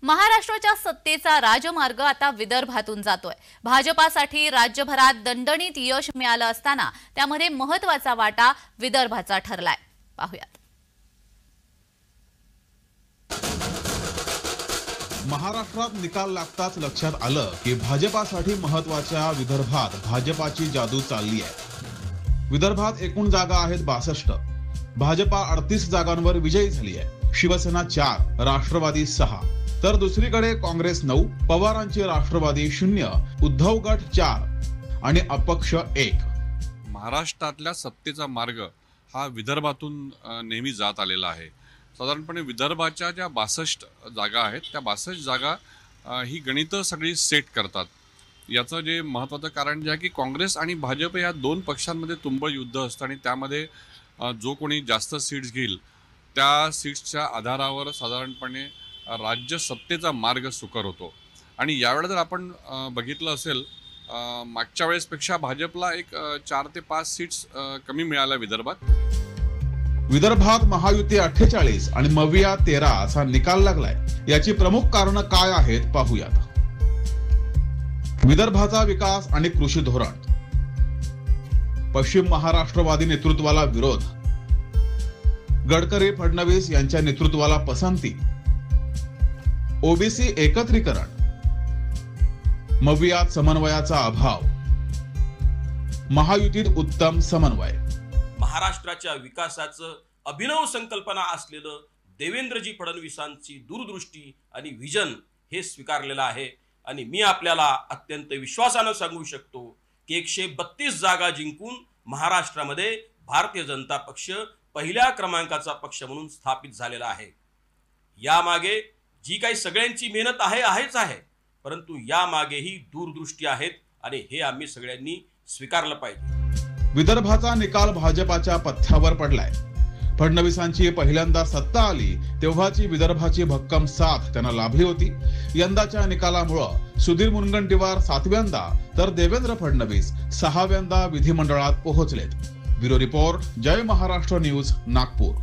महाराष्ट्राच्या सत्तेचा राजमार्ग आता विदर्भातून जातोय। भाजपासाठी राज्यभरात दणदणीत यश मिळालं असताना त्यामध्ये महत्त्वाचा वाटा विदर्भाचा ठरलाय। पाहूयात। महाराष्ट्रात निकाल लागताच लक्षात आलं की भाजपासाठी महत्त्वाच्या विदर्भात भाजपाची जादू चालली आहे। विदर्भात एकूण जागा आहेत 62। भाजपा 38 जागांवर विजयी झाली आहे। शिवसेना 4, राष्ट्रवादी 6, तर दुसरीकडे काँग्रेस 9, पवारांची राष्ट्रवादी 0, उद्धव गट 4 आणि अपक्ष 1। महाराष्ट्रातल्या सत्तेचा मार्ग हा विदर्भातून नेहमी जात आलेला आहे। साधारणपणे विदर्भाच्या ज्या 62 जागा आहेत त्या 62 जागा ही गणित सगळी सेट करतात। याचं जे महत्त्वाचं कारण जे आहे की काँग्रेस आणि भाजप या दोन पक्षांमध्ये तुंबळ युद्ध असतं आणि त्यामध्ये जो कोणी जास्त सीट्स घेईल त्या सीट्सच्या आधारावर साधारणपणे राज्य सत्तेचा मार्ग सुकर होतो। आणि यावेळेला जर आपण बघितलं असेल मागच्या वेळेसपेक्षा भाजपला एक 4 ते 5 सीट्स कमी मिळाल्या विदर्भात। विदर्भात महायुती 48 आणि मविया 13 असा निकाल लागलाय। याची प्रमुख कारण काय आहेत पाहूयात। विदर्भाचा विकास आणि कृषी धोरण, पश्चिम महाराष्ट्रवादी नेतृत्वाला विरोध, गडकरी फडणवीस यांच्या नेतृत्वाला पसंती, ओबीसी एकत्रीकरण, मवियात समन्वयाचा अभाव, महायुतीत उत्तम समन्वय। महाराष्ट्राच्या विकासाचं अभिनव संकल्पना असलेलं देवेंद्रजी फडणवीसांची दूरदृष्टी आणि विजन हे स्वीकारलेलं आहे। आणि मी आपल्याला अत्यंत विश्वासाने सांगू शकतो की 132 जागा जिंकून महाराष्ट्रामध्ये भारतीय जनता पक्ष पहिल्या क्रमांकाचा पक्ष म्हणून स्थापित झालेला आहे। यामागे जी काही सगळ्यांची मेहनत आहेच आहे, परंतु यामागेही दूरदृष्टी आहेत आणि हे आम्ही सगळ्यांनी स्वीकारलं पाहिजे। विदर्भाचा निकाल भाजपाच्या पथ्यावर पडलाय। फडणवीसांची पहिल्यांदा सत्ता आली तेव्हाची विदर्भाची भक्कम साथ त्यांना लाभली होती। यंदाच्या निकालामुळे सुधीर मुनगंटीवार 7व्यांदा तर देवेंद्र फडणवीस 6व्यांदा विधिमंडळात पोहोचलेत। ब्युरो रिपोर्ट, जय महाराष्ट्र न्यूज, नागपूर।